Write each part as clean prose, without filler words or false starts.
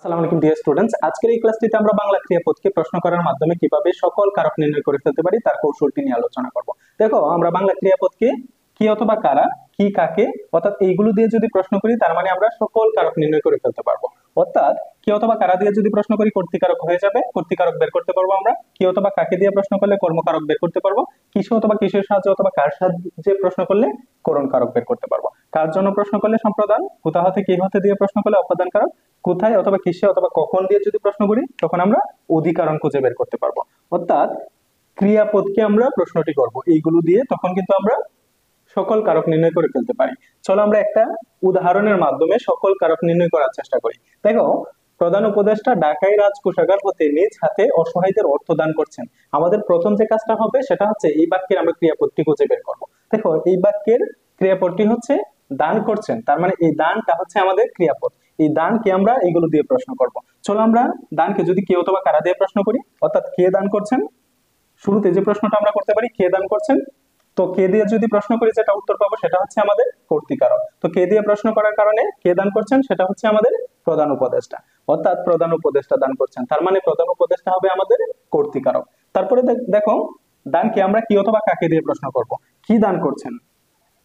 আসসালামু আলাইকুম dear students, আজকের এই ক্লাসটিতে আমরা বাংলা ক্রিয়াপদকে প্রশ্ন করার মাধ্যমে কিভাবে সকল কারক নির্ণয় করে ফেলতে পারি তার কৌশলটি নিয়ে আলোচনা করব। দেখো, আমরা বাংলা ক্রিয়াপদকে কি অথবা কারা, কি কাকে অর্থাৎ এইগুলো দিয়ে যদি প্রশ্ন করি তার মানে আমরা সকল কারক নির্ণয় করে ফেলতে পারবো। অর্থাৎ কি অথবা কারা দিয়ে যদি প্রশ্ন করি কর্তৃকারক হয়ে যাবে, কর্তৃকারক বের করতে পারবো আমরা। কি অথবা কাকে দিয়ে প্রশ্ন করলে কর্মকারক বের করতে পারবো। কিসে অথবা কিসের সাহায্যে অথবা কার সাহায্যে প্রশ্ন করলে করণ কারক বের করতে পারবো। কার জন্য প্রশ্ন করলে সম্প্রদান, কোথা হতে কি হতে দিয়ে প্রশ্ন করলে অপ্রদান কারক, কোথায় অথবা কিসে অথবা কখন দিয়ে যদি প্রশ্ন করি তখন আমরা অধিকরণ খুঁজে বের করতে পারবো। অর্থাৎ ক্রিয়াপদকে আমরা প্রশ্নটি করব এইগুলো দিয়ে, তখন কিন্তু আমরা সকল কারক নির্ণয় করে ফেলতে পারি। চলো আমরা একটা উদাহরণের মাধ্যমে সকল কারক নির্ণয় করার চেষ্টা করি। দেখো, প্রধান উপদেষ্টা ঢাকাই রাজকোষাগার হতে নিজ হাতে অসহায়দের অর্থ দান করছেন। আমাদের প্রথম যে কাজটা হবে সেটা হচ্ছে এই বাক্যের আমরা ক্রিয়াপদটি খুঁজে বের করব। দেখো, এই বাক্যের ক্রিয়াপদটি হচ্ছে দান করছেন, তার মানে এই দানটা হচ্ছে আমাদের ক্রিয়াপদ। এই দানকে আমরা এগুলো দিয়ে প্রশ্ন করব। চলো আমরা দানকে যদি কে অথবা কারা দিয়ে প্রশ্ন করি, অর্থাৎ কে দান করছেন, শুরুতে যে প্রশ্নটা আমরা করতে পারি কে দান করছেন, তো কে দিয়ে যদি প্রশ্ন করি যেটা উত্তর পাবো সেটা হচ্ছে আমাদের কর্তৃকারক। তো কে দিয়ে প্রশ্ন করার কারণে কে দান করছেন সেটা হচ্ছে আমাদের প্রধান উপদেষ্টা, অর্থাৎ প্রধান উপদেষ্টা দান করছেন, তার মানে প্রধান উপদেষ্টা হবে আমাদের কর্তৃকারক। তারপরে দেখো, দানকে আমরা কি অথবা কাকে দিয়ে প্রশ্ন করব। কি দান করছেন,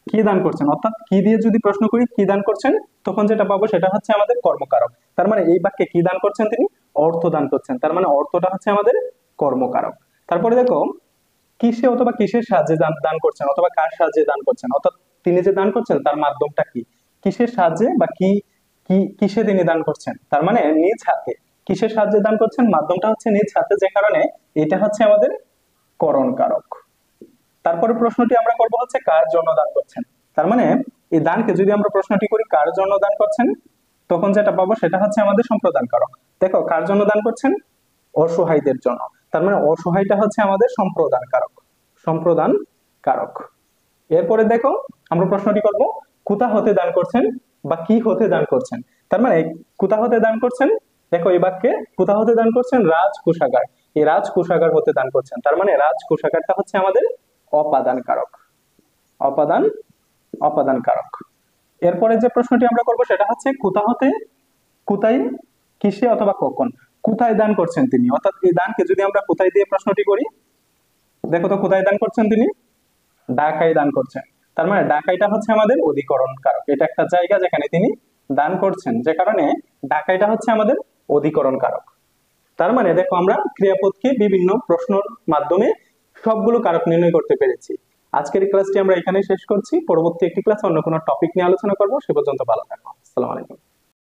কি দান করছেন অর্থাৎ কি দিয়ে যদি প্রশ্ন করি কি দান করছেন, তখন যেটা পাবো সেটা হচ্ছে আমাদের কর্মকারক। তার মানে এই বাক্যে কি দান করছেন, তিনি অর্থ দান করছেন, তার মানে অর্থটা হচ্ছে আমাদের কর্মকারক। তারপরে দেখো, কিসে অথবা কিসের সাহায্যে দান দান করছেন অথবা কার সাহায্যে দান করছেন, অর্থাৎ তিনি যে দান করছেন তার মাধ্যমটা কি, কিসের সাহায্যে বা কি কি কিসে তিনি দান করছেন, তার মানে নিজ হাতে। কিসের সাহায্যে দান করছেন, মাধ্যমটা হচ্ছে নিজ হাতে, যে কারণে এটা হচ্ছে আমাদের করণ কারক। তারপরে প্রশ্নটি আমরা করব হচ্ছে কার জন্য দান করছেন, তার মানে এই দানকে যদি আমরা প্রশ্নটি করি কার জন্য দান করছেন, তখন যেটা পাবো সেটা হচ্ছে আমাদের সম্প্রদান কারক। দেখো, কার জন্য দান করছেন, অসহায়দের জন্য, তার মানে অসহায়টা হচ্ছে আমাদের সম্প্রদান কারক, সম্প্রদান কারক। এরপরে দেখো, আমরা প্রশ্নটি করব কোথা হতে দান করছেন বা কি হতে দান করছেন, তার মানে কোথা হতে দান করছেন। দেখো, এই বাক্যে কোথা হতে দান করছেন, রাজকোষাগার, এই রাজকোষাগার হতে দান করছেন, তার মানে রাজকোষাগারটা হচ্ছে আমাদের অপাদান কারক, অপাদান অপাদান কারক। এরপরে যে প্রশ্নটি আমরা করব সেটা হচ্ছে কোথা হতে, কোথায়, কিসে অথবা কখন, কোথায় দান করছেন তিনি, অর্থাৎ এই দানকে যদি আমরা কোথায় দিয়ে প্রশ্নটি করি, দেখো তো কোথায় দান করছেন তিনি, ঢাকায় দান করছেন, তার মানে ঢাকাইটা হচ্ছে আমাদের অধিকরণ কারক। এটা একটা জায়গা যেখানে তিনি দান করছেন, যে কারণে ঢাকাইটা হচ্ছে আমাদের অধিকরণ কারক। তার মানে দেখো, আমরা ক্রিয়াপদকে বিভিন্ন প্রশ্নের মাধ্যমে সবগুলো কারক নির্ণয় করতে পেরেছি। আজকের ক্লাসটি আমরা এখানে শেষ করছি। পরবর্তী একটি ক্লাসে অন্য কোনো টপিক নিয়ে আলোচনা করবো। সে পর্যন্ত ভালো থাকো। আসসালামু আলাইকুম।